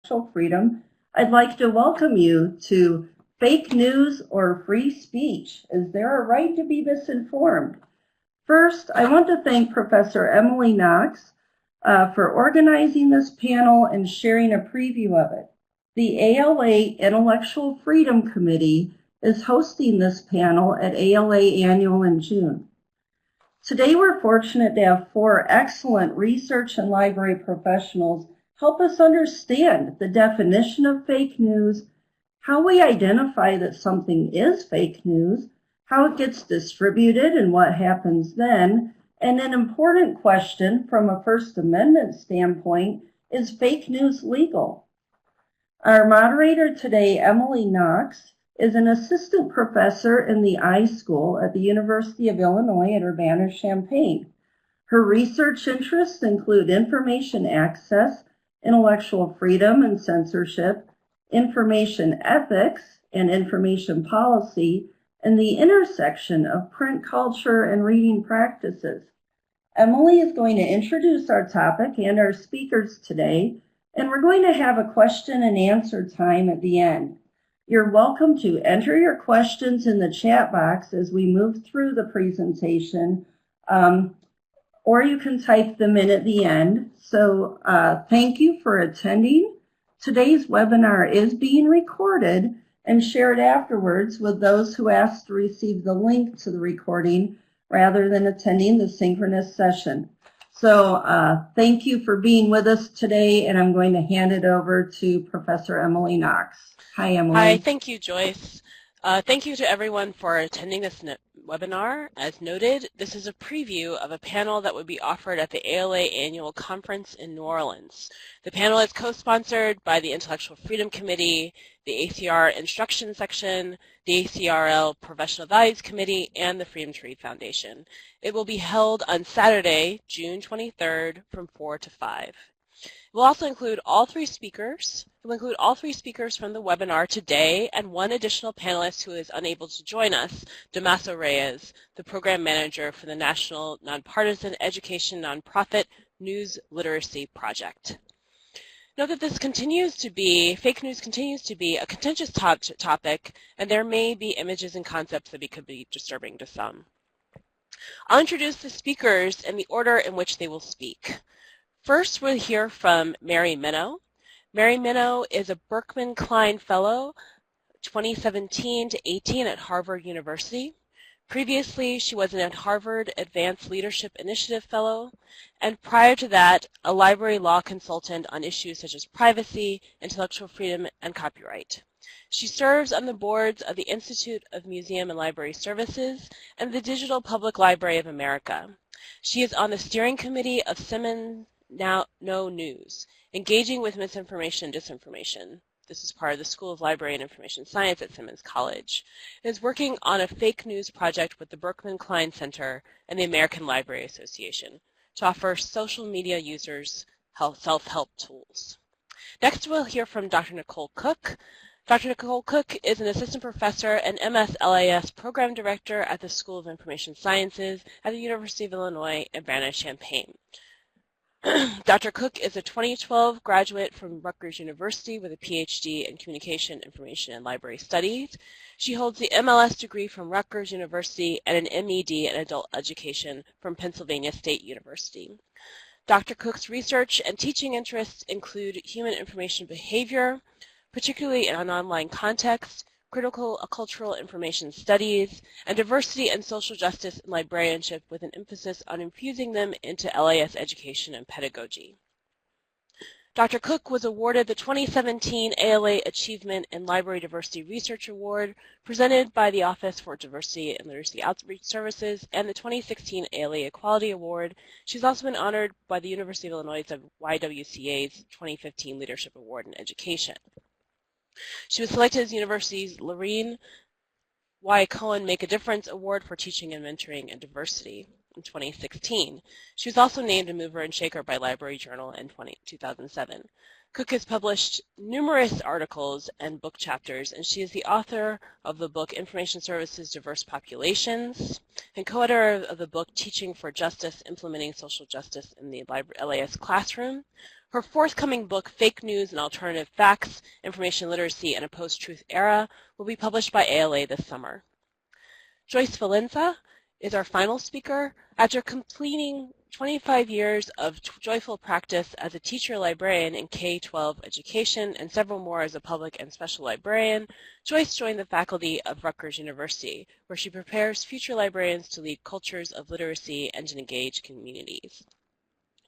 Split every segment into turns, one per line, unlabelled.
intellectual freedom, I'd like to welcome you to Fake News or Free Speech? Is there a right to be misinformed? First, I want to thank Professor Emily Knox for organizing this panel and sharing a preview of it. The ALA Intellectual Freedom Committee is hosting this panel at ALA Annual in June. Today, we're fortunate to have 4 excellent research and library professionals help us understand the definition of fake news, how we identify that something is fake news, how it gets distributed and what happens then, and an important question from a First Amendment standpoint, is fake news legal? Our moderator today, Emily Knox, is an assistant professor in the iSchool at the University of Illinois at Urbana-Champaign. Her research interests include information access, intellectual freedom and censorship, information ethics and information policy, and the intersection of print culture and reading practices. Emily is going to introduce our topic and our speakers today, and we're going to have a question and answer time at the end. You're welcome to enter your questions in the chat box as we move through the presentation, or you can type them in at the end. So thank you for attending. Today's webinar is being recorded and shared afterwards with those who asked to receive the link to the recording rather than attending the synchronous session. So thank you for being with us today, and I'm going to hand it over to Professor Emily Knox. Hi, Emily.
Hi, thank you, Joyce. Thank you to everyone for attending this webinar. As noted, this is a preview of a panel that would be offered at the ALA Annual Conference in New Orleans. The panel is co-sponsored by the Intellectual Freedom Committee, the ACR Instruction Section, the ACRL Professional Values Committee, and the Freedom to Read Foundation. It will be held on Saturday, June 23rd from 4 to 5. It will also include all 3 speakers. It will include all 3 speakers from the webinar today and 1 additional panelist who is unable to join us, Damaso Reyes, the program manager for the National Nonpartisan Education Nonprofit News Literacy Project. Note that this continues to be, fake news continues to be a contentious topic, and there may be images and concepts that could be disturbing to some. I'll introduce the speakers in the order in which they will speak. First, we'll hear from Mary Minnow. Mary Minnow is a Berkman Klein Fellow, 2017 to 18 at Harvard University. Previously, she was an Harvard Advanced Leadership Initiative Fellow, and prior to that, a library law consultant on issues such as privacy, intellectual freedom, and copyright. She serves on the boards of the Institute of Museum and Library Services and the Digital Public Library of America. She is on the steering committee of Simmons No News, engaging with misinformation and disinformation. This is part of the School of Library and Information Science at Simmons College. It is working on a fake news project with the Berkman Klein Center and the American Library Association to offer social media users self-help tools. Next, we'll hear from Dr. Nicole Cooke. Dr. Nicole Cooke is an assistant professor and MS-LIS program director at the School of Information Sciences at the University of Illinois at Urbana-Champaign. Dr. Cooke is a 2012 graduate from Rutgers University with a PhD in Communication, Information, and Library Studies. She holds the MLS degree from Rutgers University and an MED in Adult Education from Pennsylvania State University. Dr. Cooke's research and teaching interests include human information behavior, particularly in an online context, critical cultural information studies, and diversity and social justice in librarianship with an emphasis on infusing them into LIS education and pedagogy. Dr. Cooke was awarded the 2017 ALA Achievement in Library Diversity Research Award presented by the Office for Diversity and Literacy Outreach Services and the 2016 ALA Equality Award. She's also been honored by the University of Illinois' YWCA's 2015 Leadership Award in Education. She was selected as the university's Lorene Y. Cohen Make a Difference Award for Teaching and Mentoring and Diversity in 2016. She was also named a mover and shaker by Library Journal in 2007. Cooke has published numerous articles and book chapters, and she is the author of the book Information Services Diverse Populations and co-editor of the book Teaching for Justice, Implementing Social Justice in the LAS Classroom. Her forthcoming book, Fake News and Alternative Facts, Information Literacy in a Post-Truth Era, will be published by ALA this summer. Joyce Valencia is our final speaker. After completing 25 years of joyful practice as a teacher librarian in K-12 education and several more as a public and special librarian, Joyce joined the faculty of Rutgers University, where she prepares future librarians to lead cultures of literacy and to engage communities.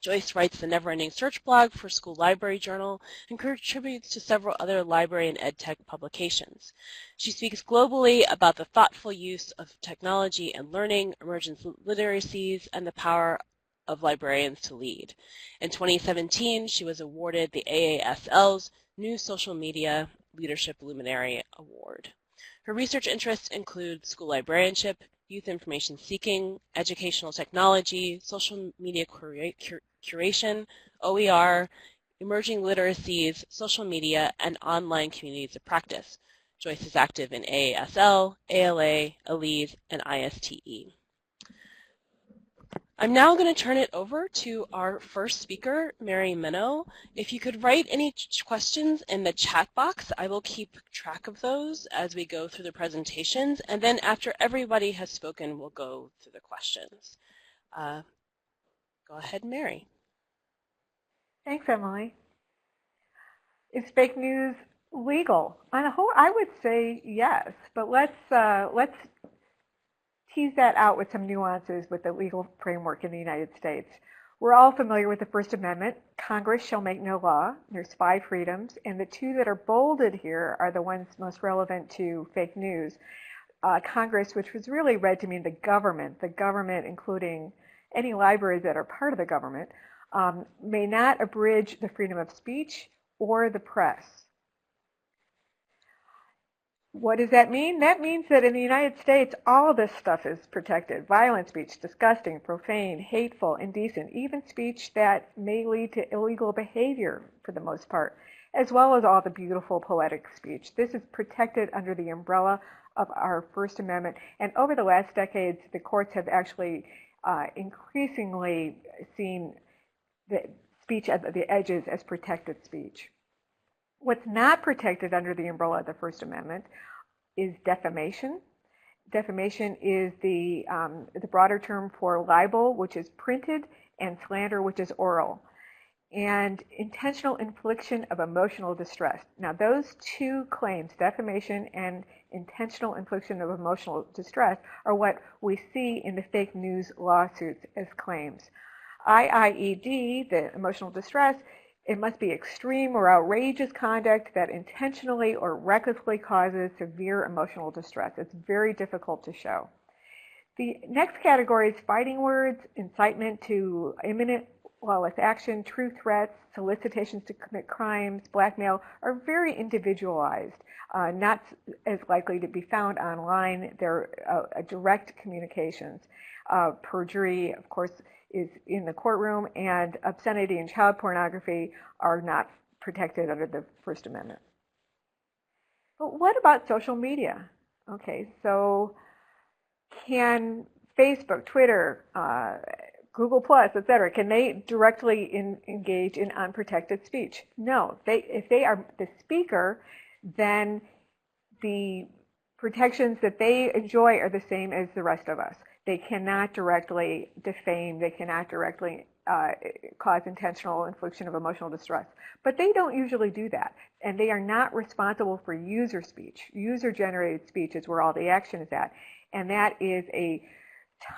Joyce writes the Never Ending Search blog for School Library Journal and contributes to several other library and edtech publications. She speaks globally about the thoughtful use of technology and learning, emergent literacies, and the power of librarians to lead. In 2017, she was awarded the AASL's New Social Media Leadership Luminary Award. Her research interests include school librarianship, youth information seeking, educational technology, social media curation, OER, emerging literacies, social media, and online communities of practice. Joyce is active in AASL, ALA, ALESE, and ISTE. I'm now going to turn it over to our first speaker, Mary Minnow. If you could write any questions in the chat box, I will keep track of those as we go through the presentations. And then after everybody has spoken, we'll go through the questions. Go ahead, Mary.
Thanks, Emily. Is fake news legal? On the whole, I would say yes, but let's tease that out with some nuances with the legal framework in the United States. We're all familiar with the First Amendment. Congress shall make no law. There's 5 freedoms, and the 2 that are bolded here are the ones most relevant to fake news. Congress, which was really read to mean the government including any libraries that are part of the government, may not abridge the freedom of speech or the press. What does that mean? That means that in the United States, all of this stuff is protected. Violent speech, disgusting, profane, hateful, indecent, even speech that may lead to illegal behavior for the most part, as well as all the beautiful poetic speech. This is protected under the umbrella of our First Amendment. And over the last decades, the courts have actually increasingly seen the speech at the edges as protected speech. What's not protected under the umbrella of the First Amendment is defamation. Defamation is the broader term for libel, which is printed, and slander, which is oral. And intentional infliction of emotional distress. Now, those 2 claims, defamation and intentional infliction of emotional distress, are what we see in the fake news lawsuits as claims. IIED, the emotional distress, it must be extreme or outrageous conduct that intentionally or recklessly causes severe emotional distress. It's very difficult to show. The next category is fighting words, incitement to imminent lawless action, true threats, solicitations to commit crimes, blackmail, are very individualized, not as likely to be found online. They're direct communications. Perjury, of course, is in the courtroom, and obscenity and child pornography are not protected under the First Amendment. But what about social media? Okay, so can Facebook, Twitter, Google+, etc., can they directly engage in unprotected speech? No. If they are the speaker, then the protections that they enjoy are the same as the rest of us. They cannot directly defame. They cannot directly cause intentional infliction of emotional distress. But they don't usually do that. And they are not responsible for user speech. User-generated speech is where all the action is at. And that is a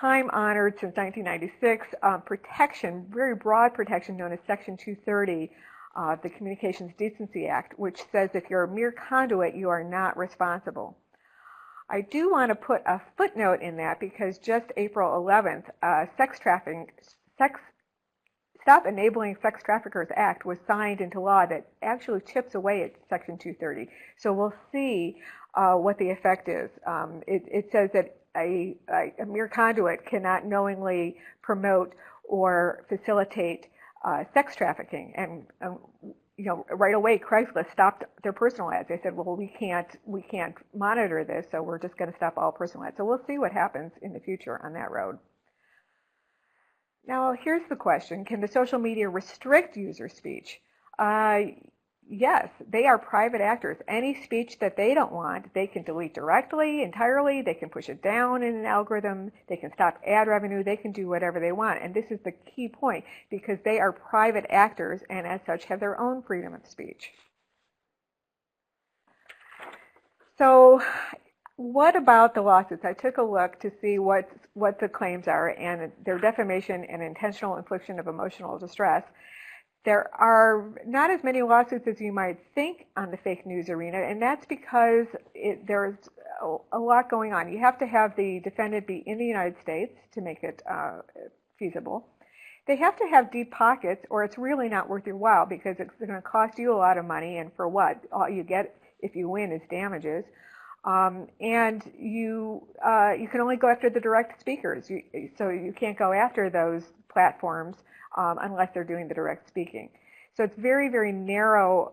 time-honored, since 1996, protection, very broad protection known as Section 230 of the Communications Decency Act, which says if you're a mere conduit, you are not responsible. I do want to put a footnote in that because just April 11th, Stop Enabling Sex Traffickers Act was signed into law that actually chips away at Section 230. So we'll see what the effect is. It says that a mere conduit cannot knowingly promote or facilitate sex trafficking. And right away, Craigslist stopped their personal ads. They said, well, we can't monitor this, so we're just going to stop all personal ads. So we'll see what happens in the future on that road. Now, here's the question. Can the social media restrict user speech? Yes, they are private actors. Any speech that they don't want, they can delete directly, entirely. They can push it down in an algorithm. They can stop ad revenue. They can do whatever they want. And this is the key point, because they are private actors and as such have their own freedom of speech. So what about the lawsuits? I took a look to see what the claims are, and they're defamation and intentional infliction of emotional distress. There are not as many lawsuits as you might think on the fake news arena, and that's because there's a lot going on. You have to have the defendant be in the United States to make it feasible. They have to have deep pockets, or it's really not worth your while, because it's going to cost you a lot of money, and for what? All you get if you win is damages. And you can only go after the direct speakers, so you can't go after those platforms unless they're doing the direct speaking. So it's very, very narrow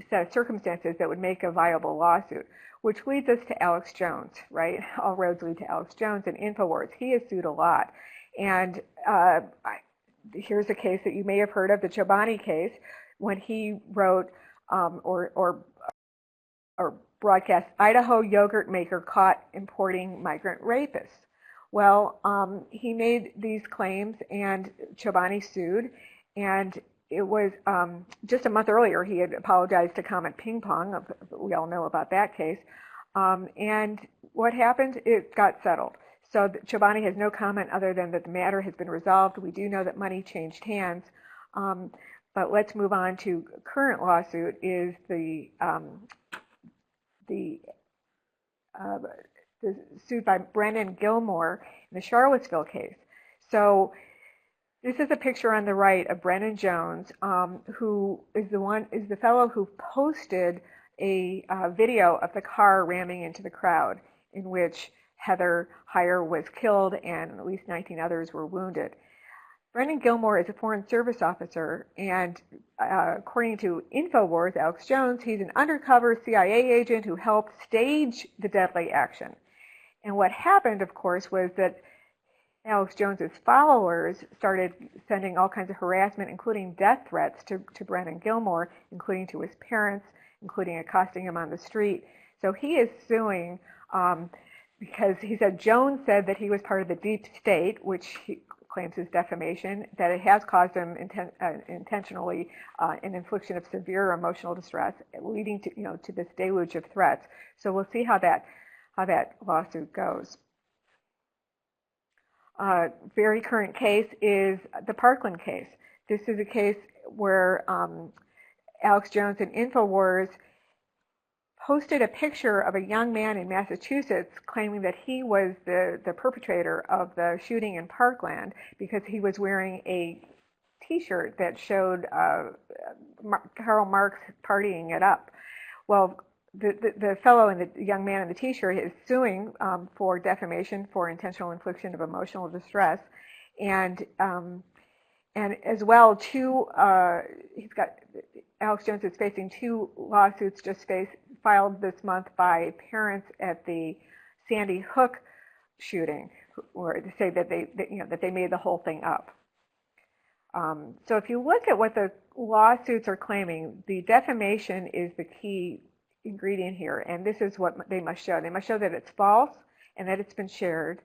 set of circumstances that would make a viable lawsuit, which leads us to Alex Jones, right? All roads lead to Alex Jones and InfoWars. He has sued a lot. And here's a case that you may have heard of, the Chobani case, when he wrote or broadcast, Idaho yogurt maker caught importing migrant rapists. Well, he made these claims, and Chobani sued, and it was just a month earlier he had apologized to Comet Ping Pong. We all know about that case. And what happened? It got settled. So Chobani has no comment other than that the matter has been resolved. We do know that money changed hands. But let's move on to current lawsuit is the sued by Brennan Gilmore in the Charlottesville case. So this is a picture on the right of Brennan Jones, who is the fellow who posted a video of the car ramming into the crowd, in which Heather Heyer was killed and at least 19 others were wounded. Brennan Gilmore is a Foreign Service officer, and according to InfoWars, Alex Jones, he's an undercover CIA agent who helped stage the deadly action. And what happened, of course, was that Alex Jones's followers started sending all kinds of harassment, including death threats to Brennan Gilmore, including to his parents, including accosting him on the street. So he is suing because he said Jones said that he was part of the deep state, which he claims is defamation, that it has caused him intentionally an infliction of severe emotional distress, leading to this deluge of threats. So we'll see how that lawsuit goes. Very current case is the Parkland case. This is a case where Alex Jones and InfoWars posted a picture of a young man in Massachusetts claiming that he was the perpetrator of the shooting in Parkland because he was wearing a T-shirt that showed Karl Marx partying it up. Well, the fellow and the young man in the T-shirt is suing for defamation for intentional infliction of emotional distress, and as well, Alex Jones is facing 2 lawsuits filed this month by parents at the Sandy Hook shooting, where they say that they made the whole thing up. So if you look at what the lawsuits are claiming, the defamation is the key ingredient here, and this is what they must show. They must show that it's false and that it's been shared.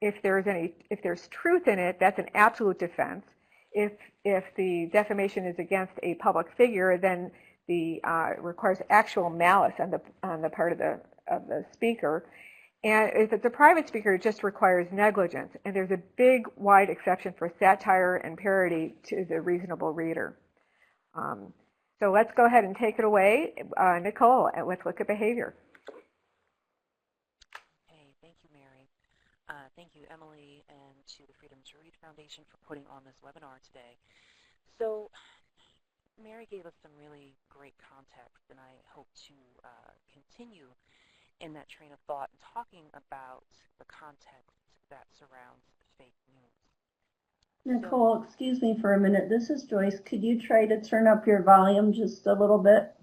If there's truth in it, that's an absolute defense. If the defamation is against a public figure, then it requires actual malice on the part of the speaker. And if it's a private speaker, it just requires negligence. And there's a big, wide exception for satire and parody to the reasonable reader. So let's go ahead and take it away, Nicole, with Look at Behavior.
Hey, thank you, Mary. Thank you, Emily, and to the Freedom to Read Foundation for putting on this webinar today. So Mary gave us some really great context, and I hope to continue in that train of thought and talking about the context that surrounds fake news.
Nicole, excuse me for a minute. This is Joyce. Could you try to turn up your volume just a little bit?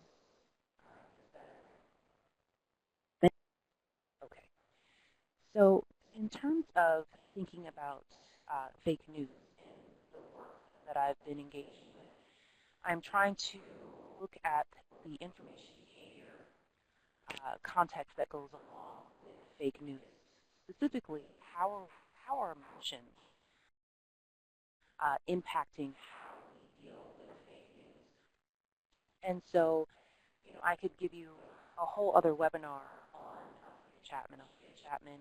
Okay. So in terms of thinking about fake news, that I've been engaged with, I'm trying to look at the information context that goes along with fake news. Specifically, how are emotions impacting how we deal with fake news? And so, I could give you a whole other webinar on Chapman. Chapman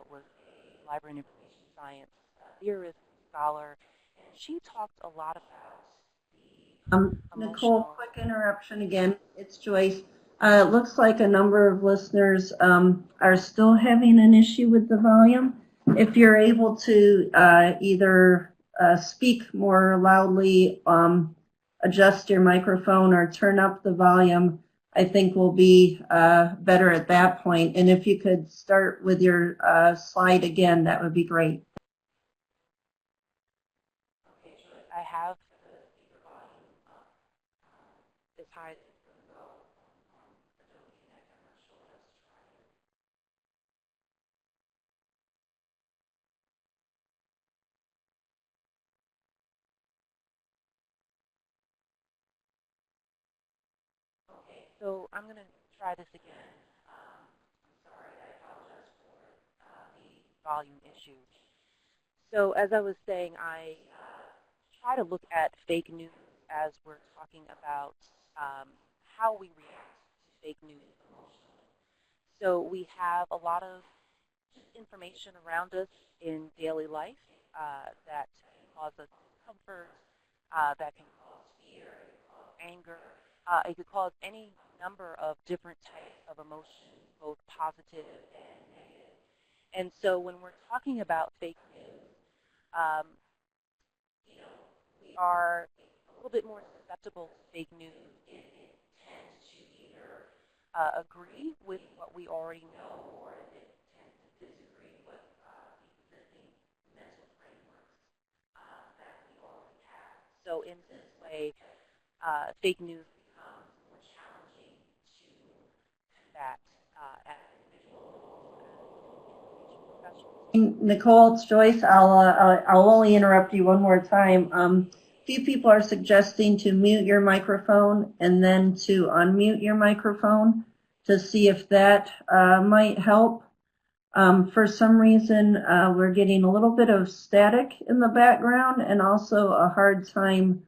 was a library and information science theorist, scholar, and she talked a lot about
Nicole, quick interruption again. It's Joyce. It looks like a number of listeners are still having an issue with the volume. If you're able to either speak more loudly, adjust your microphone, or turn up the volume, I think we'll be better at that point. And if you could start with your slide again, that would be great.
I have as high. So I'm going to try this again. Sorry, I apologize for the volume issue. So as I was saying, I try to look at fake news as we're talking about how we react to fake news. So we have a lot of information around us in daily life that can cause us discomfort, that can cause fear, anger. It could cause any number of different types of emotions, both positive and negative. And so when we're talking about fake news, we are a little bit more susceptible to fake news and tend to either agree with what we already know or tend to disagree with the existing mental frameworks that we already have. So in this way, fake news becomes more challenging to combat as individual professionals.
Nicole, it's Joyce. I'll only interrupt you one more time. Few people are suggesting to mute your microphone and then to unmute your microphone to see if that might help. For some reason, we're getting a little bit of static in the background and also a hard time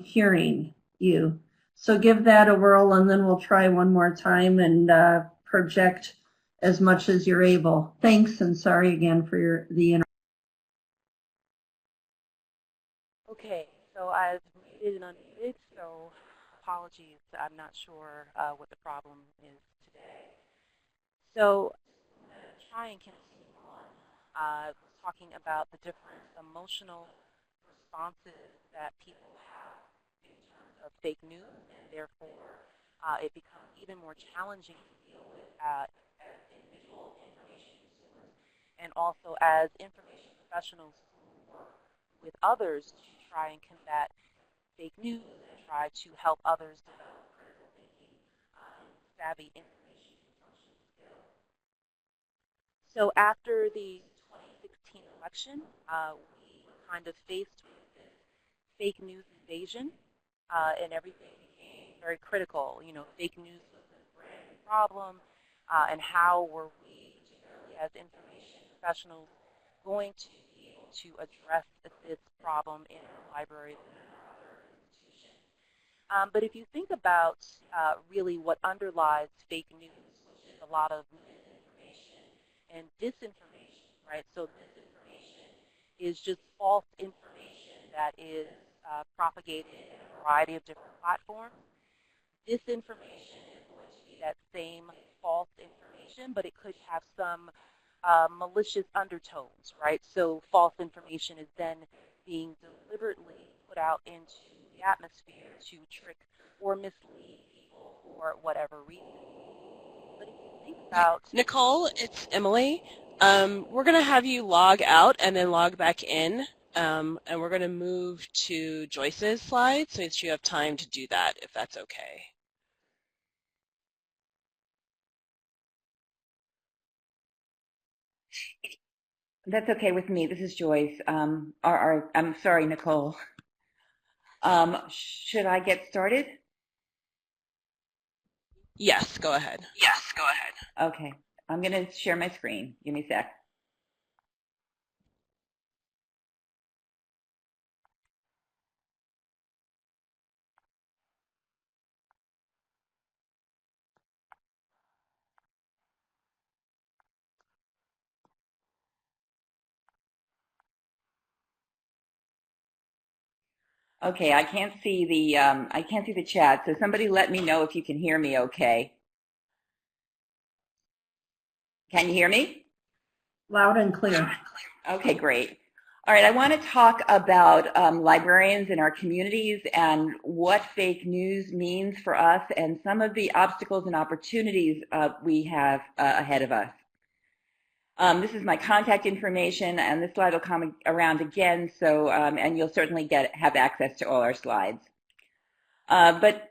hearing you. So give that a whirl, and then we'll try one more time and project as much as you're able. Thanks, and sorry again for the interruption.
Okay, so I've muted and unmuted, so apologies. I'm not sure what the problem is today. So I'm going to try and continue on talking about the different emotional responses that people have in terms of fake news, and therefore it becomes even more challenging to deal with as individual information consumers and also as information professionals who work with others to try and combat fake news and try to help others develop critical thinking and savvy information consumption skills. So after the 2016 election, we were kind of faced with this fake news invasion, and everything became very critical. Fake news was a brand new problem, and how were we, particularly as information professionals, going to be able to address this problem in our libraries and in our other institutions. But if you think about really what underlies fake news, which is a lot of misinformation and disinformation, right? So disinformation is just false information that is propagated in a variety of different platforms. Disinformation is going to be that same false information, but it could have some malicious undertones, right? So false information is then being deliberately put out into the atmosphere to trick or mislead people for whatever reason. But if you think about...
Nicole, it's Emily. We're going to have you log out and then log back in, and we're going to move to Joyce's slide so that you have time to do that, if that's okay.
That's okay with me. This is Joyce. I'm sorry, Nicole. Should I get started?
Yes, go ahead.
Okay. I'm going to share my screen. Give me a sec. Okay, I can't see the chat, so somebody let me know if you can hear me okay. Can you hear me?
Loud and clear.
Okay, great. All right, I want to talk about librarians in our communities and what fake news means for us and some of the obstacles and opportunities we have ahead of us. This is my contact information, and this slide will come around again, so and you'll certainly have access to all our slides. But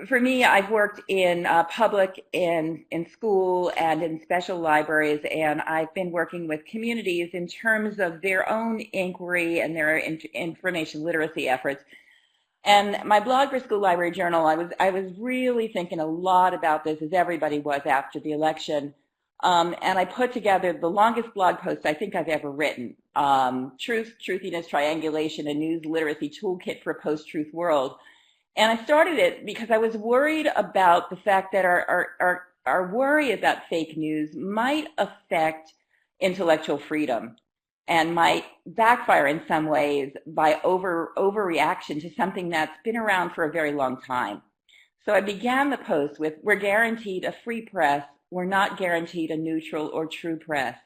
for me, I've worked in public, in school, and in special libraries, and I've been working with communities in terms of their own inquiry and their information literacy efforts. And my blog for School Library Journal, I was really thinking a lot about this, as everybody was after the election. And I put together the longest blog post I think I've ever written, Truth, Truthiness, Triangulation, a News Literacy Toolkit for a Post-Truth World. And I started it because I was worried about the fact that our worry about fake news might affect intellectual freedom and might backfire in some ways by overreaction to something that's been around for a very long time. So I began the post with, we're guaranteed a free press, we're not guaranteed a neutral or true press.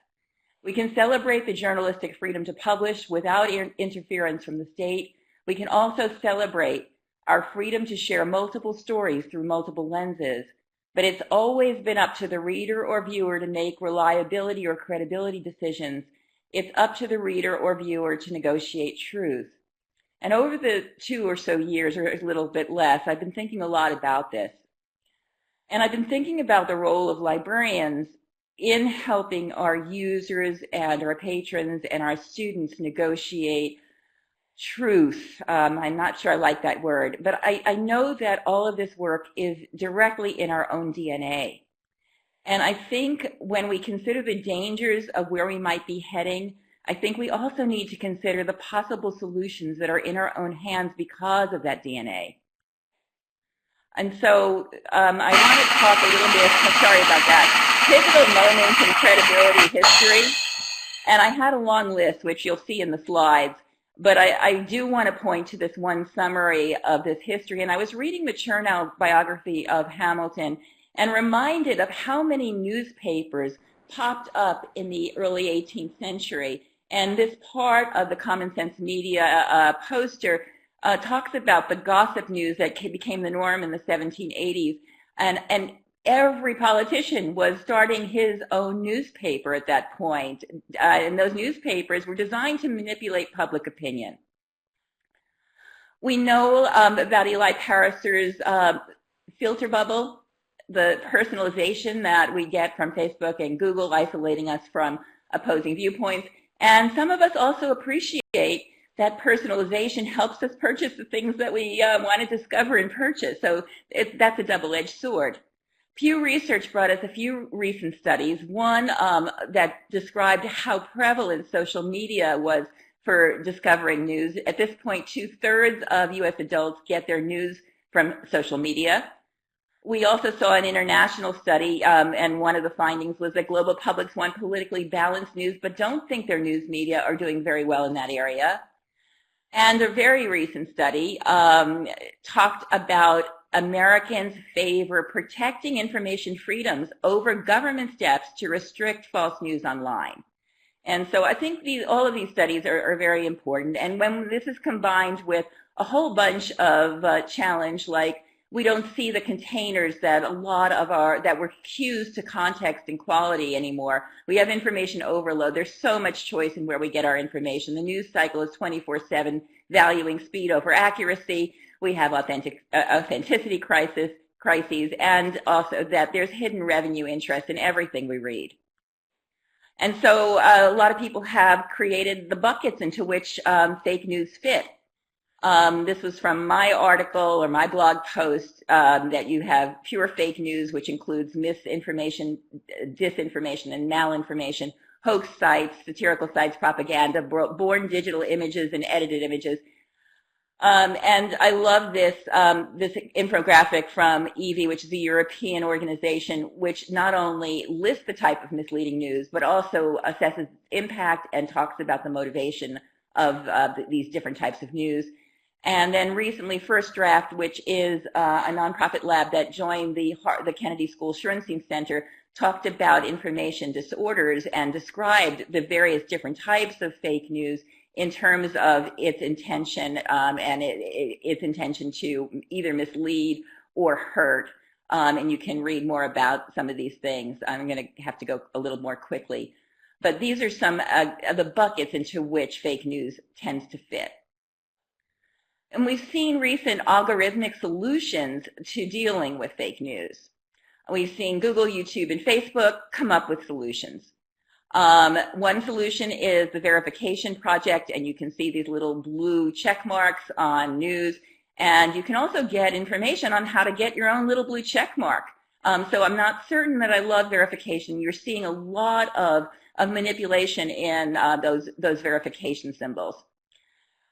We can celebrate the journalistic freedom to publish without interference from the state. We can also celebrate our freedom to share multiple stories through multiple lenses, but it's always been up to the reader or viewer to make reliability or credibility decisions. It's up to the reader or viewer to negotiate truth. And over the 2 or so years, or a little bit less, I've been thinking a lot about this. And I've been thinking about the role of librarians in helping our users and our patrons and our students negotiate truth. I'm not sure I like that word, but I know that all of this work is directly in our own DNA. And I think when we consider the dangers of where we might be heading, I think we also need to consider the possible solutions that are in our own hands because of that DNA. And so I want to talk a little bit, sorry about that, pivotal moments in credibility history. And I had a long list, which you'll see in the slides. But I do want to point to this one summary of this history. And I was reading the Chernow biography of Hamilton and reminded of how many newspapers popped up in the early 18th century. And this part of the Common Sense Media poster talks about the gossip news that became the norm in the 1780s. And every politician was starting his own newspaper at that point, and those newspapers were designed to manipulate public opinion. We know about Eli Pariser's filter bubble, the personalization that we get from Facebook and Google isolating us from opposing viewpoints, and some of us also appreciate that personalization helps us purchase the things that we want to discover and purchase, so that's a double-edged sword. Pew Research brought us a few recent studies, one that described how prevalent social media was for discovering news. At this point, 2/3 of U.S. adults get their news from social media. We also saw an international study, and one of the findings was that global publics want politically balanced news, but don't think their news media are doing very well in that area. And a very recent study talked about Americans favor protecting information freedoms over government steps to restrict false news online. And so I think all of these studies are very important. And when this is combined with a whole bunch of challenge, like we don't see the containers that a lot of that were cues to context and quality anymore. We have information overload. There's so much choice in where we get our information. The news cycle is 24/7, valuing speed over accuracy. We have authenticity crises, and also that there's hidden revenue interest in everything we read. And so a lot of people have created the buckets into which fake news fit. This was from my article or my blog post that you have pure fake news, which includes misinformation, disinformation, and malinformation, hoax sites, satirical sites, propaganda, born digital images and edited images. And I love this this infographic from EVI, which is a European organization, which not only lists the type of misleading news, but also assesses impact and talks about the motivation of these different types of news. And then recently, First Draft, which is a nonprofit lab that joined the Kennedy School Schoenstein Center, talked about information disorders and described the various different types of fake news in terms of its intention and its intention to either mislead or hurt. And you can read more about some of these things. I'm going to have to go a little more quickly. But these are some of the buckets into which fake news tends to fit. And we've seen recent algorithmic solutions to dealing with fake news. We've seen Google, YouTube, and Facebook come up with solutions. One solution is the verification project, and you can see these little blue check marks on news, and you can also get information on how to get your own little blue check mark. So I'm not certain that I love verification. You're seeing a lot of manipulation in those verification symbols.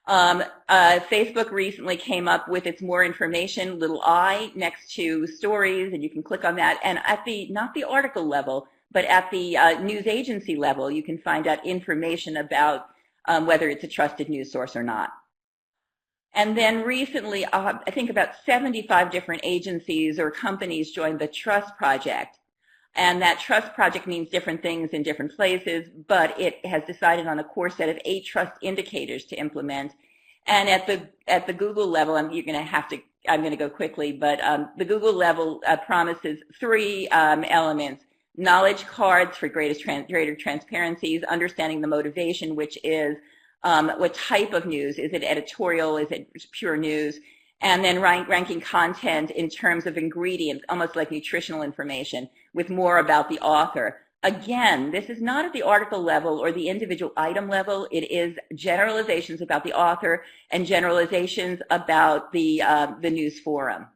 Facebook recently came up with its more information little I next to stories, and you can click on that. And at the, not the article level, but at the news agency level, you can find out information about whether it's a trusted news source or not. And then recently, I think about 75 different agencies or companies joined the Trust Project. And that Trust Project means different things in different places, but it has decided on a core set of 8 trust indicators to implement. And at the Google level, I'm going to go quickly, but the Google level promises 3 elements: knowledge cards for greater transparencies, understanding the motivation, which is what type of news. Is it editorial? Is it pure news? And then ranking content in terms of ingredients, almost like nutritional information, with more about the author. Again, this is not at the article level or the individual item level. It is generalizations about the author and generalizations about the news forum.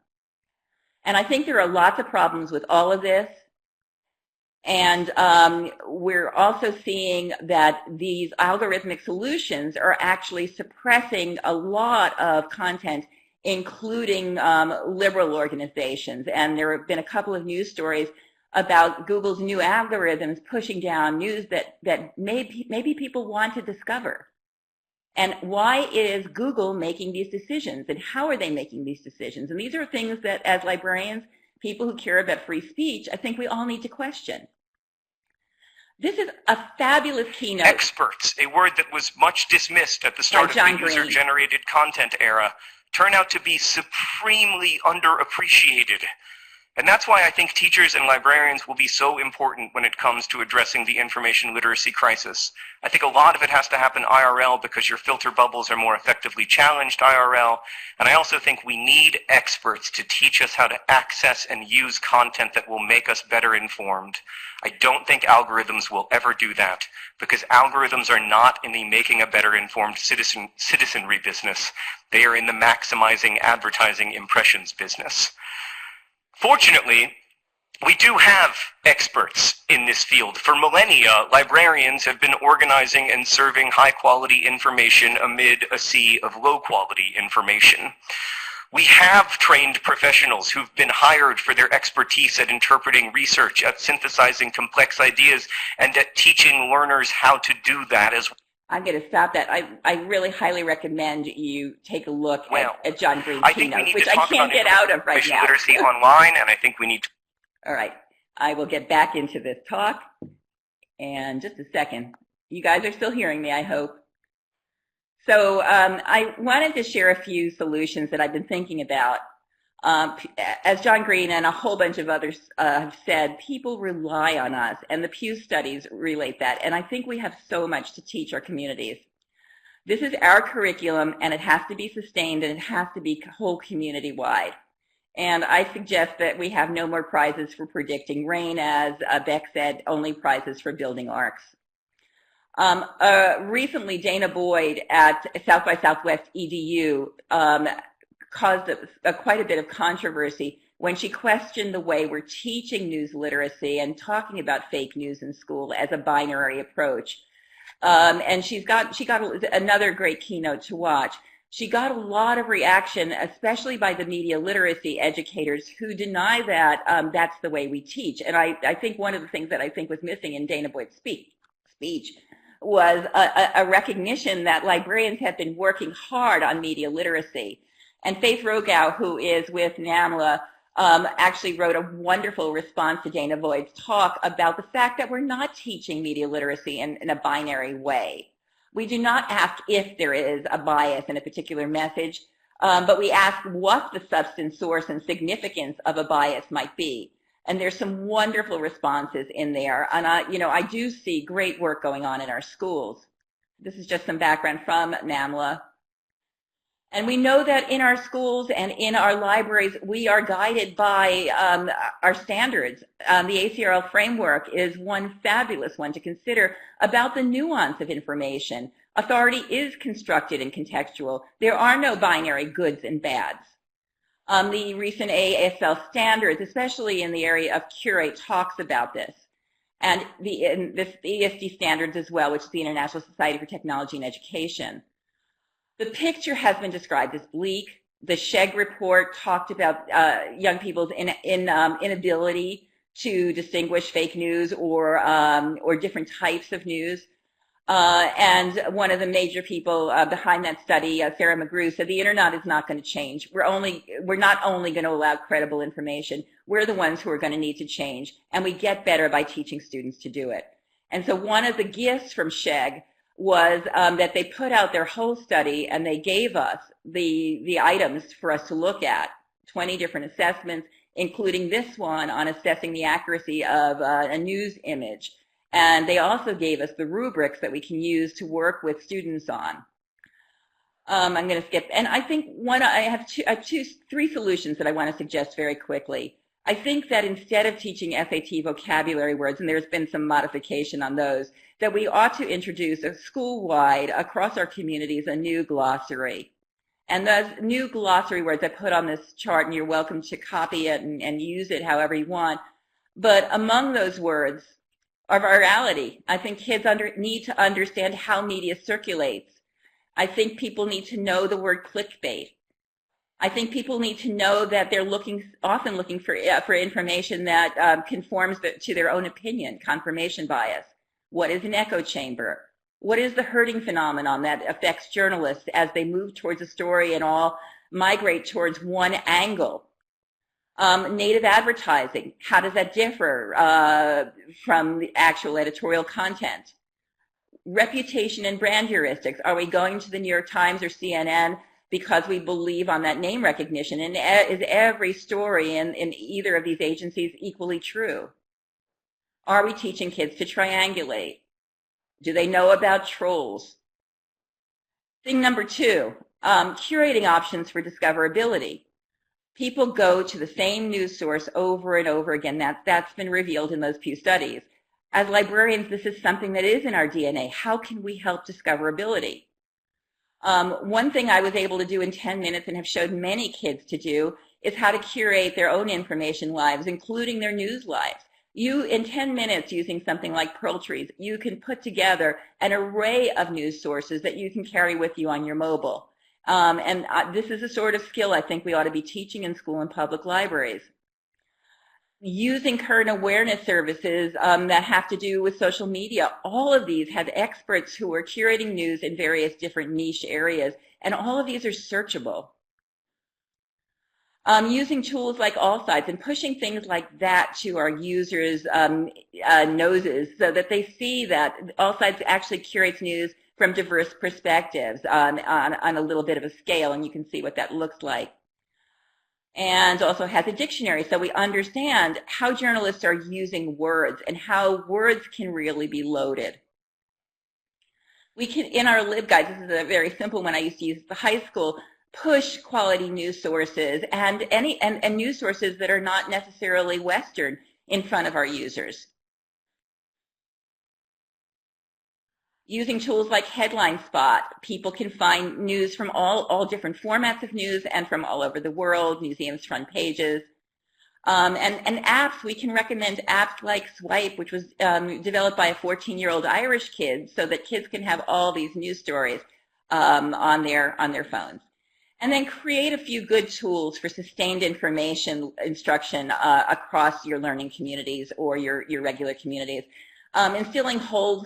And I think there are lots of problems with all of this. And we're also seeing that these algorithmic solutions are actually suppressing a lot of content, including liberal organizations. And there have been a couple of news stories about Google's new algorithms pushing down news that maybe people want to discover. And why is Google making these decisions, and how are they making these decisions? And these are things that, as librarians, people who care about free speech, I think we all need to question. This is a fabulous keynote.
Experts, a word that was much dismissed at the start of the user-generated content era, turn out to be supremely underappreciated. And that's why I think teachers and librarians will be so important when it comes to addressing the information literacy crisis. I think a lot of it has to happen IRL because your filter bubbles are more effectively challenged IRL. And I also think we need experts to teach us how to access and use content that will make us better informed. I don't think algorithms will ever do that, because algorithms are not in the making a better informed citizenry business. They are in the maximizing advertising impressions business. Fortunately, we do have experts in this field. For millennia, librarians have been organizing and serving high-quality information amid a sea of low-quality information. We have trained professionals who've been hired for their expertise at interpreting research, at synthesizing complex ideas, and at teaching learners how to do that as well.
I'm going to stop that. I really highly recommend you take a look at John Green's keynote, which I can't get out of right now.
Literacy online, and I think we need to.
All right. I will get back into this talk in just a second. You guys are still hearing me, I hope. So I wanted to share a few solutions that I've been thinking about. As John Green and a whole bunch of others have said, people rely on us, and the Pew studies relate that. And I think we have so much to teach our communities. This is our curriculum, and it has to be sustained, and it has to be whole community-wide. And I suggest that we have no more prizes for predicting rain, as Beck said, only prizes for building arcs. Recently, Dana Boyd at South by Southwest EDU caused quite a bit of controversy when she questioned the way we're teaching news literacy and talking about fake news in school as a binary approach. And she got another great keynote to watch. She got a lot of reaction, especially by the media literacy educators who deny that that's the way we teach. And I think one of the things that I think was missing in Dana Boyd's speech was a recognition that librarians have been working hard on media literacy. And Faith Rogow, who is with NAMLA, actually wrote a wonderful response to Dana Boyd's talk about the fact that we're not teaching media literacy in a binary way. We do not ask if there is a bias in a particular message, but we ask what the substance, source, and significance of a bias might be. And there's some wonderful responses in there. And I do see great work going on in our schools. This is just some background from NAMLA. And we know that in our schools and in our libraries, we are guided by our standards. The ACRL framework is one fabulous one to consider about the nuance of information. Authority is constructed and contextual. There are no binary goods and bads. The recent ASL standards, especially in the area of curate, talks about this. And the ESD standards as well, which is the International Society for Technology and Education. The picture has been described as bleak. The Sheg report talked about young people's inability to distinguish fake news or different types of news. And one of the major people behind that study, Sarah McGrew, said the internet is not going to change. We're not only going to allow credible information, we're the ones who are going to need to change, and we get better by teaching students to do it. And so one of the gifts from Sheg was that they put out their whole study and they gave us the items for us to look at, 20 different assessments, including this one on assessing the accuracy of a news image. And they also gave us the rubrics that we can use to work with students on. I'm going to skip. And I think I have three solutions that I want to suggest very quickly. I think that instead of teaching SAT vocabulary words, and there's been some modification on those, that we ought to introduce a school-wide, across our communities, a new glossary. And those new glossary words I put on this chart, and you're welcome to copy it and use it however you want. But among those words are virality. I think kids need to understand how media circulates. I think people need to know the word clickbait. I think people need to know that they're often looking for information that conforms to their own opinion, confirmation bias. What is an echo chamber? What is the herding phenomenon that affects journalists as they move towards a story and all migrate towards one angle? Native advertising, how does that differ from the actual editorial content? Reputation and brand heuristics. Are we going to the New York Times or CNN because we believe on that name recognition? And is every story in either of these agencies equally true? Are we teaching kids to triangulate? Do they know about trolls? Thing number two, curating options for discoverability. People go to the same news source over and over again. That's been revealed in those Pew studies. As librarians, this is something that is in our DNA. How can we help discoverability? One thing I was able to do in 10 minutes and have showed many kids to do is how to curate their own information lives, including their news lives. In 10 minutes, using something like Pearl Trees, you can put together an array of news sources that you can carry with you on your mobile. This is a sort of skill I think we ought to be teaching in school and public libraries. Using current awareness services that have to do with social media. All of these have experts who are curating news in various different niche areas, and all of these are searchable. Using tools like All Sides and pushing things like that to our users' noses so that they see that All Sides actually curates news from diverse perspectives on a little bit of a scale, and you can see what that looks like. And also has a dictionary so we understand how journalists are using words and how words can really be loaded. We can, in our LibGuides, this is a very simple one I used to use at the high school, push quality news sources and news sources that are not necessarily Western in front of our users. Using tools like Headline Spot, people can find news from all different formats of news and from all over the world, museums' front pages. And apps, we can recommend apps like Swipe, which was developed by a 14-year-old Irish kid so that kids can have all these news stories on their phones. And then create a few good tools for sustained information instruction across your learning communities or your regular communities. Instilling whole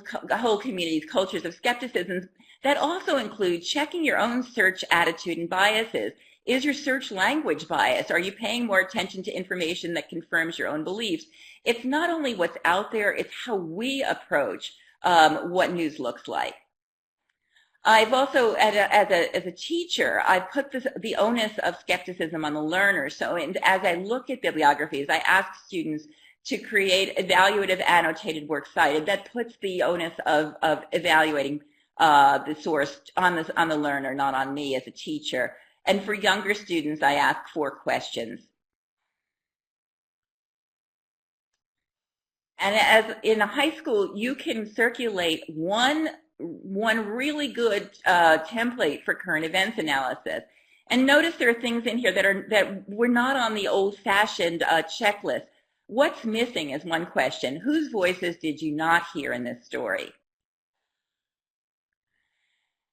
communities, cultures of skepticism that also include checking your own search attitude and biases. Is your search language biased? Are you paying more attention to information that confirms your own beliefs? It's not only what's out there, it's how we approach what news looks like. I've also, as a teacher, I've put the onus of skepticism on the learner. So as I look at bibliographies, I ask students to create evaluative annotated works cited. That puts the onus of evaluating the source on the learner, not on me as a teacher. And for younger students, I ask 4 questions. And as in a high school, you can circulate one really good template for current events analysis. And notice there are things in here that were not on the old-fashioned checklist. What's missing is one question. Whose voices did you not hear in this story?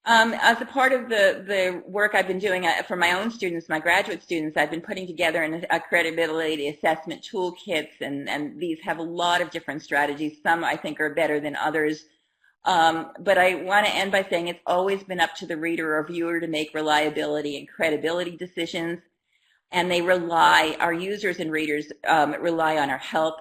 As a part of the work I've been doing for my own students, my graduate students, I've been putting together a credibility assessment toolkits, and these have a lot of different strategies. Some I think are better than others. But I want to end by saying it's always been up to the reader or viewer to make reliability and credibility decisions. And our users and readers rely on our help.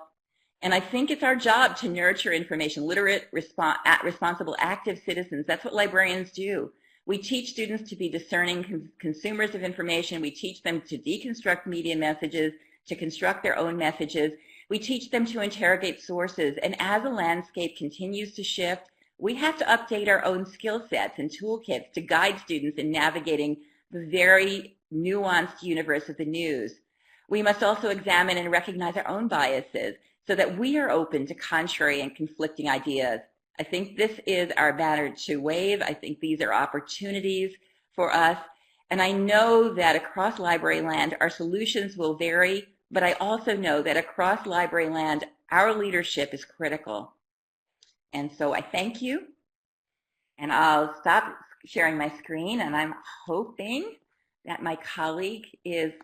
And I think it's our job to nurture information literate, responsible, active citizens. That's what librarians do. We teach students to be discerning consumers of information. We teach them to deconstruct media messages, to construct their own messages. We teach them to interrogate sources. And as the landscape continues to shift, we have to update our own skill sets and toolkits to guide students in navigating the very nuanced universe of the news. We must also examine and recognize our own biases so that we are open to contrary and conflicting ideas. I think this is our banner to wave. I think these are opportunities for us. And I know that across library land, our solutions will vary, but I also know that across library land, our leadership is critical. And so I thank you, and I'll stop sharing my screen, and I'm hoping that my colleague is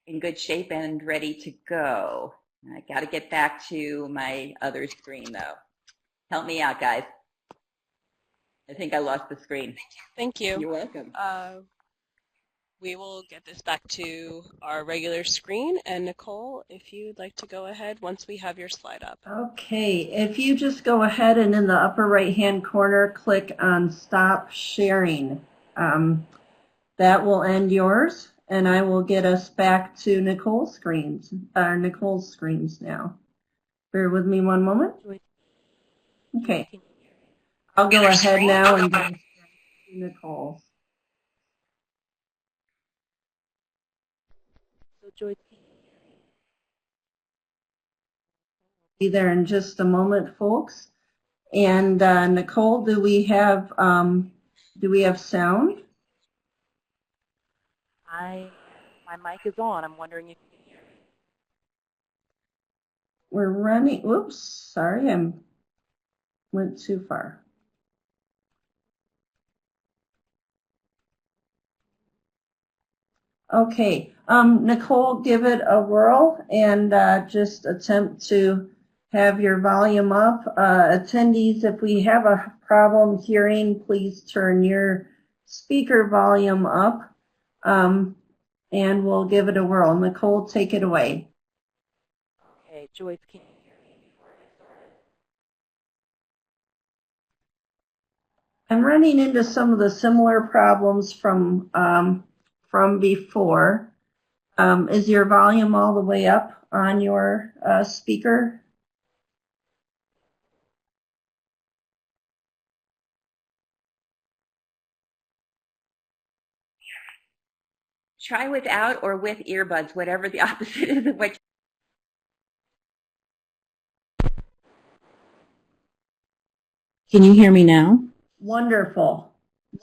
in good shape and ready to go. I got to get back to my other screen, though. Help me out, guys. I think I lost the screen.
Thank you.
You're welcome.
We will get this back to our regular screen. And Nicole, if you'd like to go ahead once we have your slide up.
Okay, if you just go ahead and in the upper right-hand corner, click on Stop Sharing. That will end yours, and I will get us back to Nicole's screens now. Bear with me one moment. Okay, I'll go ahead now and get us back to Nicole.
Joyce,
Be there in just a moment, folks. And Nicole, do we have sound?
my mic is on. I'm wondering if you can hear me.
We're running. Oops, sorry, I went too far. Okay, Nicole, give it a whirl and just attempt to have your volume up. Attendees, if we have a problem hearing, please turn your speaker volume up, and we'll give it a whirl. Nicole, take it away.
Okay, Joyce, can you hear me before I get started?
I'm running into some of the similar problems from before. Is your volume all the way up on your speaker?
Try without or with earbuds, whatever the opposite is of what.
Can you hear me now?
Wonderful.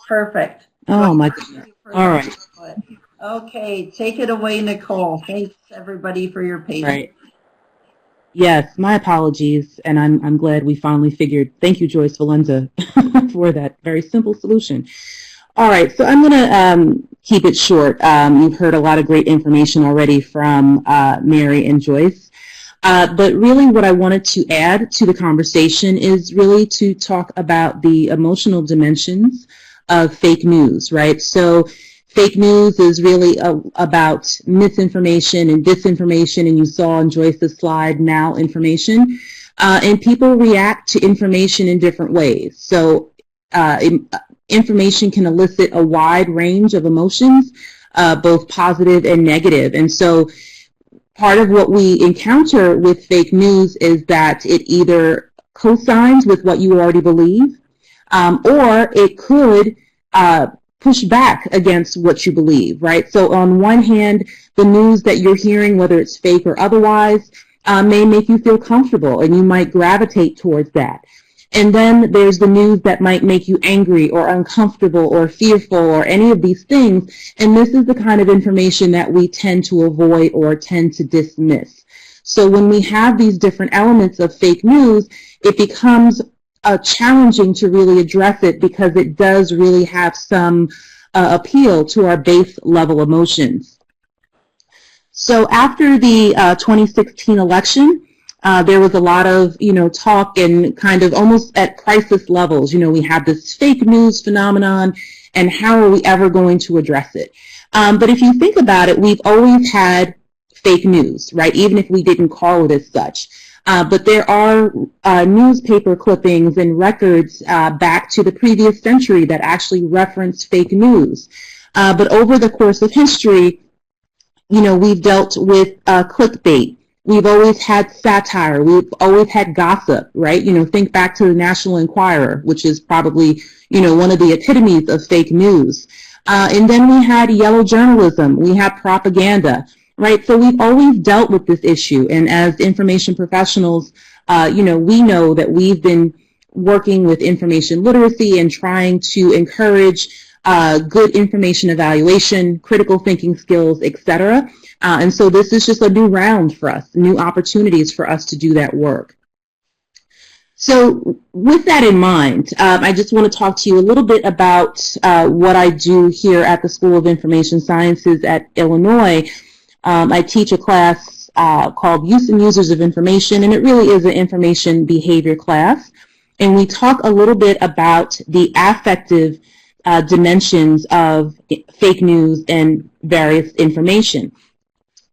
Perfect.
Oh, my goodness. All right.
Okay, take it away, Nicole. Thanks, everybody, for your patience.
Right. Yes, my apologies, and I'm glad we finally figured. Thank you, Joyce Valencia, for that very simple solution. All right, so I'm going to keep it short. You've heard a lot of great information already from Mary and Joyce. But really what I wanted to add to the conversation is really to talk about the emotional dimensions of fake news, right? So fake news is really about misinformation and disinformation, and you saw on Joyce's slide, malinformation. And people react to information in different ways. So information can elicit a wide range of emotions, both positive and negative. And so part of what we encounter with fake news is that it either cosigns with what you already believe, or it could push back against what you believe, right? So on one hand, the news that you're hearing, whether it's fake or otherwise, may make you feel comfortable, and you might gravitate towards that. And then there's the news that might make you angry or uncomfortable or fearful or any of these things. And this is the kind of information that we tend to avoid or tend to dismiss. So when we have these different elements of fake news, it becomes challenging to really address it, because it does really have some appeal to our base level emotions. So after the 2016 election, there was a lot of, talk and kind of almost at crisis levels. We have this fake news phenomenon, and how are we ever going to address it? But if you think about it, we've always had fake news, right? Even if we didn't call it as such. But there are newspaper clippings and records back to the previous century that actually reference fake news. But over the course of history, we've dealt with clickbait. We've always had satire. We've always had gossip, right? Think back to the National Enquirer, which is probably, one of the epitomes of fake news. And then we had yellow journalism. We had propaganda, right? So we've always dealt with this issue. And as information professionals, we know that we've been working with information literacy and trying to encourage good information evaluation, critical thinking skills, etc. And so this is just a new round for us, new opportunities for us to do that work. So with that in mind, I just want to talk to you a little bit about what I do here at the School of Information Sciences at Illinois. I teach a class called Use and Users of Information, and it really is an information behavior class. And we talk a little bit about the affective dimensions of fake news and various information.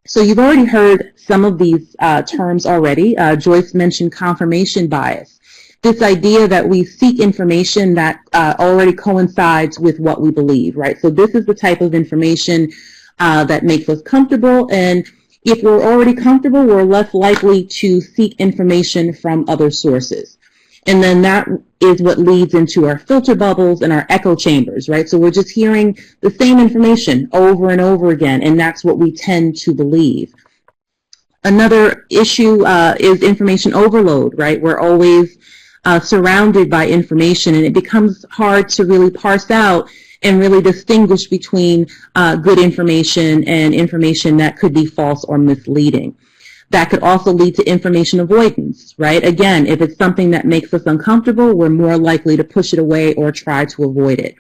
So you've already heard some of these terms already. Joyce mentioned confirmation bias, this idea that we seek information that already coincides with what we believe, right? So this is the type of information that makes us comfortable, and if we're already comfortable, we're less likely to seek information from other sources. And then that is what leads into our filter bubbles and our echo chambers, right? So we're just hearing the same information over and over again, and that's what we tend to believe. Another issue is information overload, right? We're always surrounded by information, and it becomes hard to really parse out and really distinguish between good information and information that could be false or misleading. That could also lead to information avoidance, right? Again, if it's something that makes us uncomfortable, we're more likely to push it away or try to avoid it.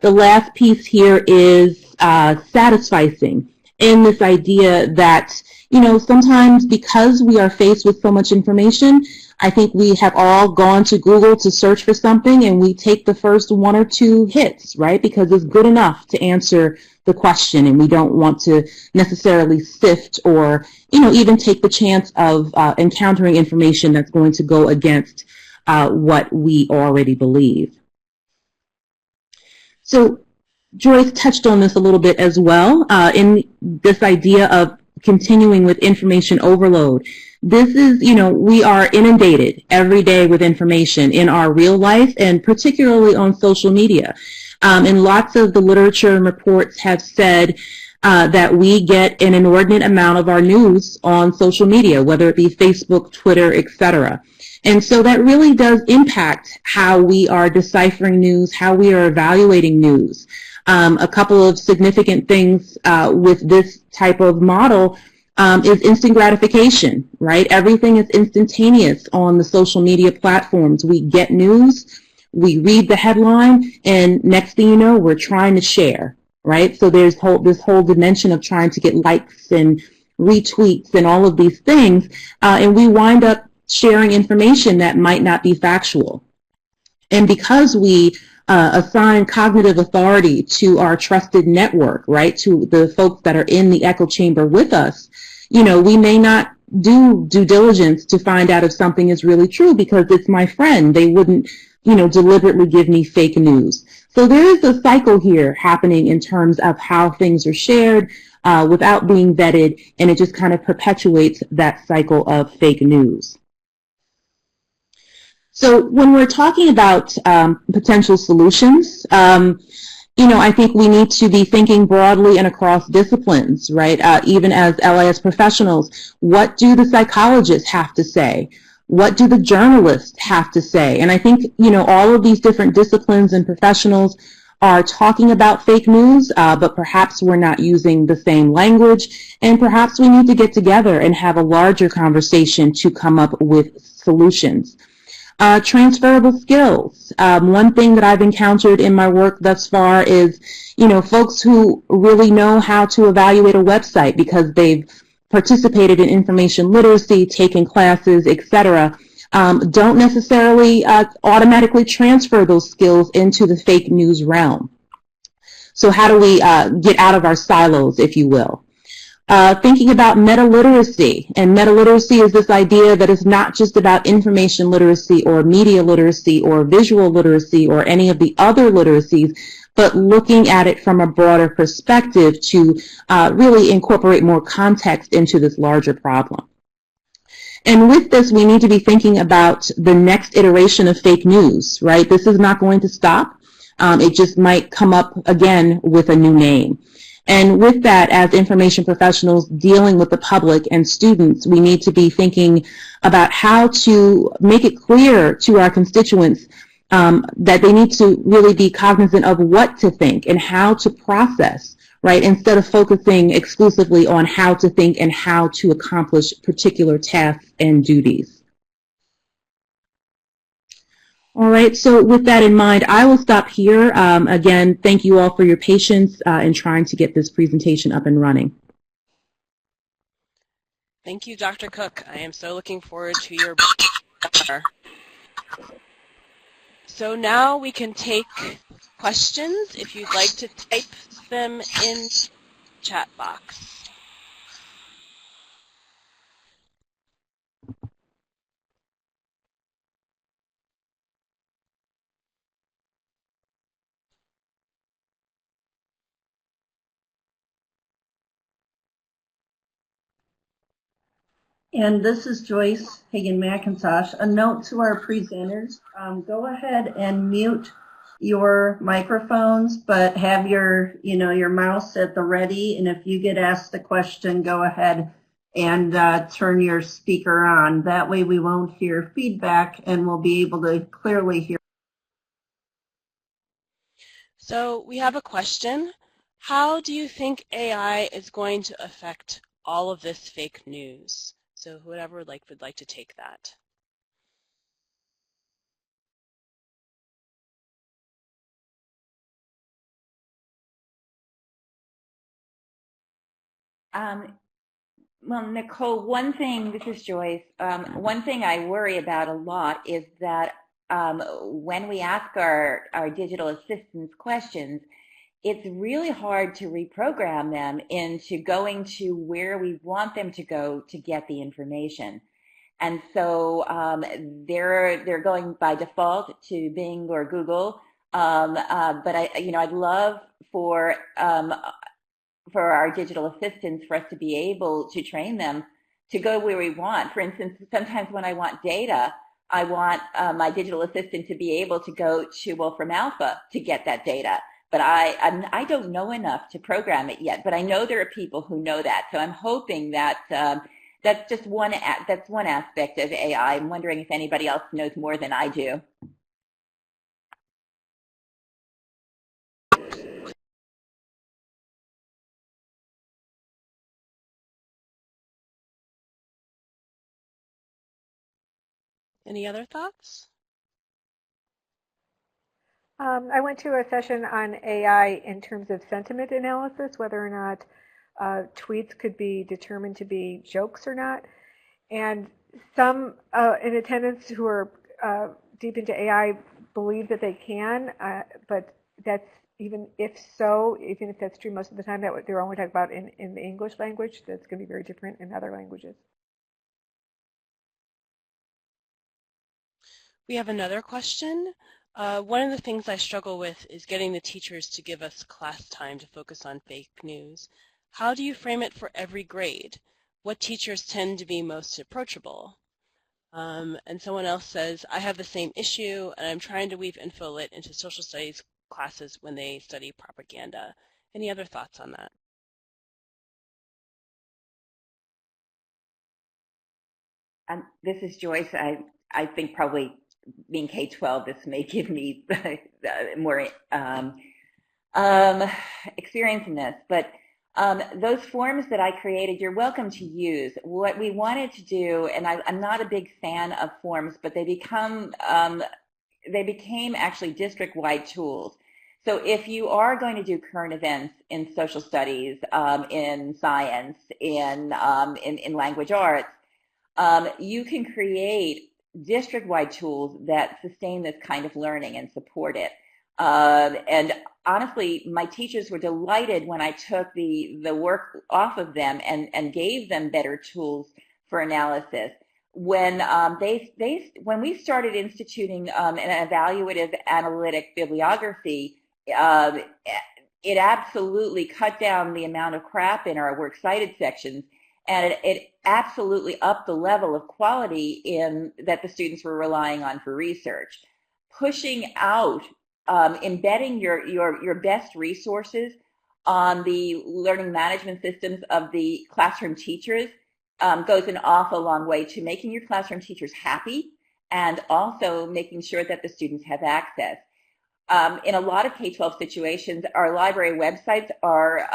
The last piece here is satisficing, in this idea that, sometimes because we are faced with so much information, I think we have all gone to Google to search for something, and we take the first one or two hits, right? Because it's good enough to answer the question, and we don't want to necessarily sift or, even take the chance of encountering information that's going to go against what we already believe. So Joyce touched on this a little bit as well, in this idea of continuing with information overload. This is, we are inundated every day with information in our real life, and particularly on social media. And lots of the literature and reports have said that we get an inordinate amount of our news on social media, whether it be Facebook, Twitter, etc. And so that really does impact how we are deciphering news, how we are evaluating news. A couple of significant things with this type of model is instant gratification, right? Everything is instantaneous on the social media platforms. We get news, we read the headline, and next thing you know, we're trying to share, right? So there's this whole dimension of trying to get likes and retweets and all of these things, and we wind up sharing information that might not be factual. And because we assign cognitive authority to our trusted network, right, to the folks that are in the echo chamber with us, you know, we may not do due diligence to find out if something is really true because it's my friend. They wouldn't, you know, deliberately give me fake news. So there is a cycle here happening in terms of how things are shared without being vetted, and it just kind of perpetuates that cycle of fake news. So when we're talking about potential solutions, you know, I think we need to be thinking broadly and across disciplines, right? Even as LIS professionals, what do the psychologists have to say? What do the journalists have to say? And I think, you know, all of these different disciplines and professionals are talking about fake news, but perhaps we're not using the same language, and perhaps we need to get together and have a larger conversation to come up with solutions. Transferable skills. One thing that I've encountered in my work thus far is, you know, folks who really know how to evaluate a website because they've participated in information literacy, taken classes, etc., don't necessarily automatically transfer those skills into the fake news realm. So how do we get out of our silos, if you will? Thinking about meta-literacy, and meta-literacy is this idea that it's not just about information literacy or media literacy or visual literacy or any of the other literacies, but looking at it from a broader perspective to really incorporate more context into this larger problem. And with this, we need to be thinking about the next iteration of fake news, right? This is not going to stop. It just might come up again with a new name. And with that, as information professionals dealing with the public and students, we need to be thinking about how to make it clear to our constituents that they need to really be cognizant of what to think and how to process, right, instead of focusing exclusively on how to think and how to accomplish particular tasks and duties. All right, so with that in mind, I will stop here. Again, thank you all for your patience in trying to get this presentation up and running.
Thank you, Dr. Cooke. I am so looking forward to your webinar. So now we can take questions if you'd like to type them in the chat box.
And this is Joyce Hagan-McIntosh. A note to our presenters, go ahead and mute your microphones, but have your, your mouse at the ready. And if you get asked a question, go ahead and turn your speaker on. That way we won't hear feedback and we'll be able to clearly hear.
So we have a question. How do you think AI is going to affect all of this fake news? So whoever would like to take that.
Well, Nicole, one thing, this is Joyce, one thing I worry about a lot is that when we ask our digital assistants questions, it's really hard to reprogram them into going to where we want them to go to get the information. And so they're going by default to Bing or Google. But I'd love for our digital assistants for us to be able to train them to go where we want. For instance, sometimes when I want data, I want my digital assistant to be able to go to Wolfram Alpha to get that data. But I don't know enough to program it yet, but I know there are people who know that. So I'm hoping that that's just one aspect of AI. I'm wondering if anybody else knows more than I do.
Any other thoughts?
I went to a session on AI in terms of sentiment analysis, whether or not tweets could be determined to be jokes or not. And some in attendance who are deep into AI believe that they can, but that's even if that's true most of the time, that they're only talking about in the English language. That's going to be very different in other languages.
We have another question. One of the things I struggle with is getting the teachers to give us class time to focus on fake news. How do you frame it for every grade? What teachers tend to be most approachable? And someone else says, I have the same issue, and I'm trying to weave info lit into social studies classes when they study propaganda. Any other thoughts on that?
This is Joyce. I think probably being K-12, this may give me more experience in this, but those forms that I created, you're welcome to use. What we wanted to do, and I'm not a big fan of forms, but they became actually district-wide tools. So if you are going to do current events in social studies, in science, in language arts, you can create district-wide tools that sustain this kind of learning and support it. And honestly, my teachers were delighted when I took the work off of them and gave them better tools for analysis. When when we started instituting an evaluative analytic bibliography, it absolutely cut down the amount of crap in our works cited sections, and it absolutely upped the level of quality that the students were relying on for research. Pushing out, embedding your best resources on the learning management systems of the classroom teachers goes an awful long way to making your classroom teachers happy and also making sure that the students have access. In a lot of K-12 situations, our library websites are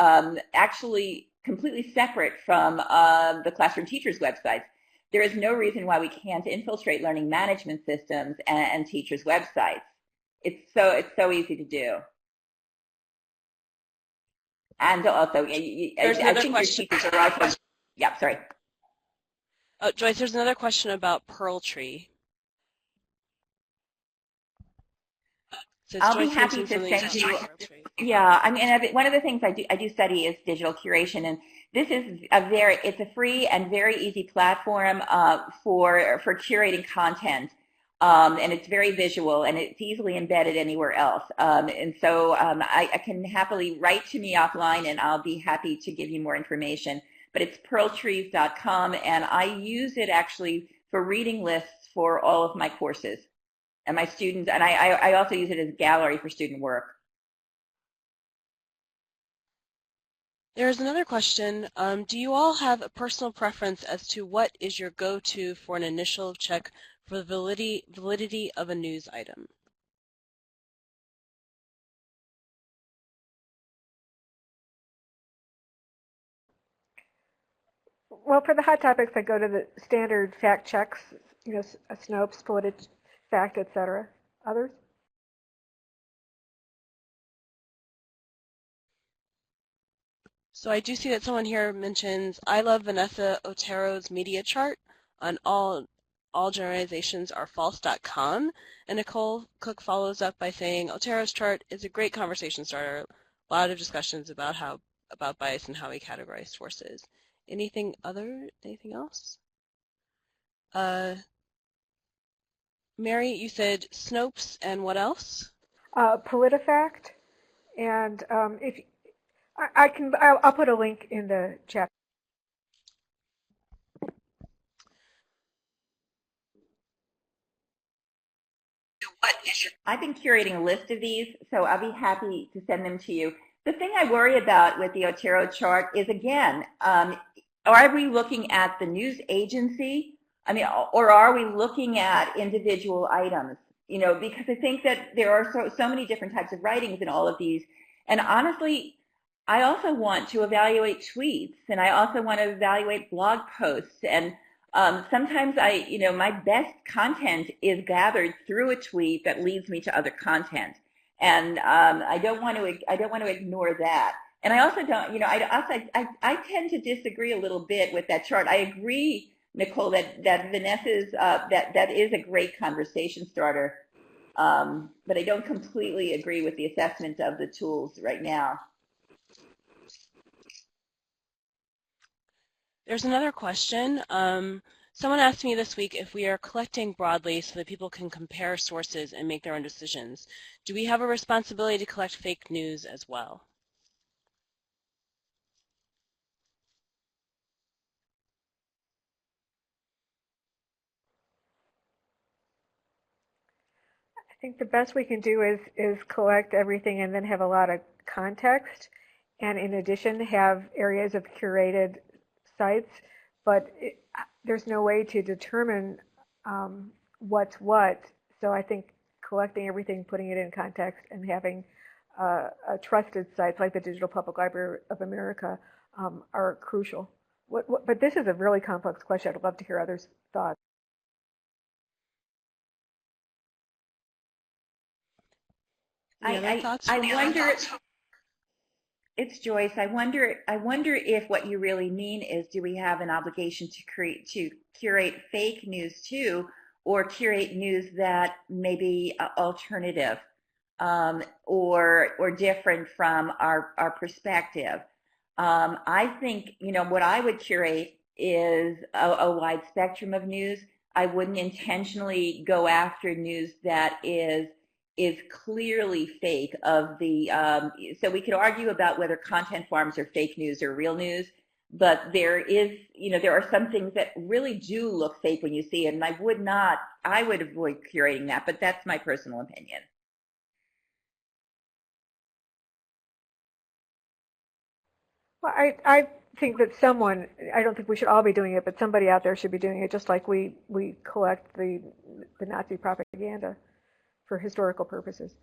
actually completely separate from the classroom teachers' websites. There is no reason why we can't infiltrate learning management systems and teachers' websites. It's so easy to do. And also, I think your teachers are also, yeah, sorry.
Oh, Joyce, there's another question about Pearl Tree.
I'll be happy to send you. Yeah, I mean, one of the things I do study is digital curation, and this is it's a free and very easy platform for curating content, and it's very visual and it's easily embedded anywhere else. And so I can happily write to me offline, and I'll be happy to give you more information. But it's pearltrees.com, and I use it actually for reading lists for all of my courses. And my students, and I also use it as a gallery for student work.
There's another question. Do you all have a personal preference as to what is your go-to for an initial check for the validity of a news item?
Well, for the hot topics, I go to the standard fact checks, Snopes, PolitiFact, etc. Others?
So I do see that someone here mentions, I love Vanessa Otero's media chart on all generalizations are false.com, and Nicole Cooke follows up by saying, Otero's chart is a great conversation starter, a lot of discussions about bias and how we categorize sources. Anything else? Mary, you said Snopes and what else?
PolitiFact, and if I'll put a link in the chat.
I've been curating a list of these, so I'll be happy to send them to you. The thing I worry about with the Otero chart is, again, are we looking at the news agency? I mean, or are we looking at individual items? You know, because I think that there are so many different types of writings in all of these. And honestly, I also want to evaluate tweets, and I also want to evaluate blog posts. And sometimes my best content is gathered through a tweet that leads me to other content. And I don't want to ignore that. And I also don't, I tend to disagree a little bit with that chart. I agree, Nicole, that Vanessa's, that is a great conversation starter. But I don't completely agree with the assessment of the tools right now.
There's another question. Someone asked me this week if we are collecting broadly so that people can compare sources and make their own decisions. Do we have a responsibility to collect fake news as well?
I think the best we can do is collect everything and then have a lot of context, and in addition have areas of curated sites, but there's no way to determine what's what. So I think collecting everything, putting it in context, and having trusted sites like the Digital Public Library of America are crucial. But this is a really complex question. I'd love to hear others' thoughts.
I wonder. It's Joyce. I wonder if what you really mean is, do we have an obligation to curate fake news too, or curate news that may be alternative or different from our perspective? I think what I would curate is a wide spectrum of news. I wouldn't intentionally go after news that is clearly fake. So we could argue about whether content farms are fake news or real news, but there are some things that really do look fake when you see it, and I would avoid curating that, but that's my personal opinion.
Well, I think that I don't think we should all be doing it, but somebody out there should be doing it, just like we collect the Nazi propaganda for historical purposes.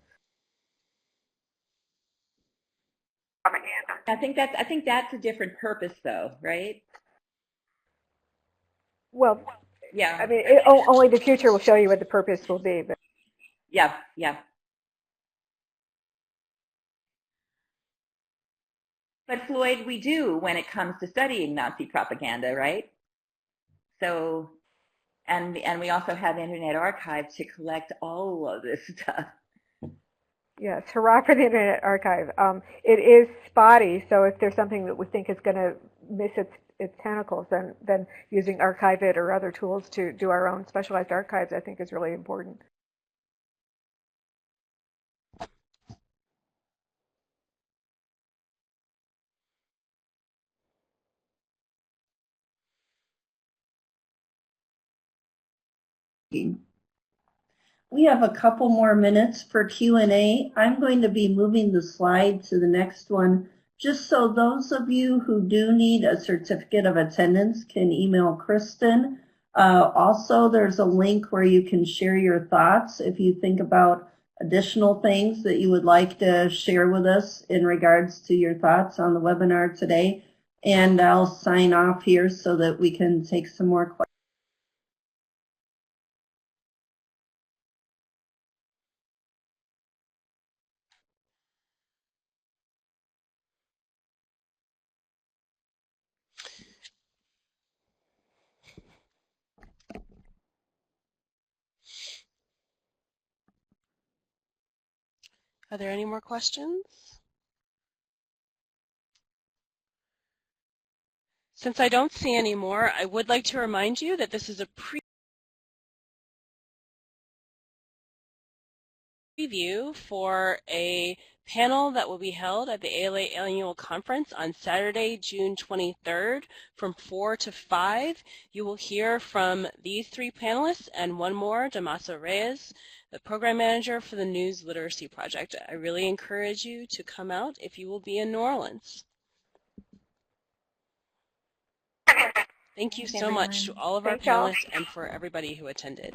I think that's a different purpose, though, right?
Well,
yeah.
I mean, only the future will show you what the purpose will be. But
yeah. But Floyd, we do when it comes to studying Nazi propaganda, right? So, and we also have Internet Archive to collect all of this stuff.
Yes, hurrah for the Internet Archive. It is spotty, so if there's something that we think is going to miss its tentacles, then using ArchiveIt or other tools to do our own specialized archives, I think, is really important.
We have a couple more minutes for Q&A. I'm going to be moving the slide to the next one, just so those of you who do need a certificate of attendance can email Kristen. Also, there's a link where you can share your thoughts if you think about additional things that you would like to share with us in regards to your thoughts on the webinar today. And I'll sign off here so that we can take some more questions.
Are there any more questions? Since I don't see any more, I would like to remind you that this is a preview for a panel that will be held at the ALA Annual Conference on Saturday, June 23rd from 4 to 5. You will hear from these three panelists and one more, Damaso Reyes, the program manager for the News Literacy Project. I really encourage you to come out if you will be in New Orleans. Thank you so much to all of our panelists and for everybody who attended.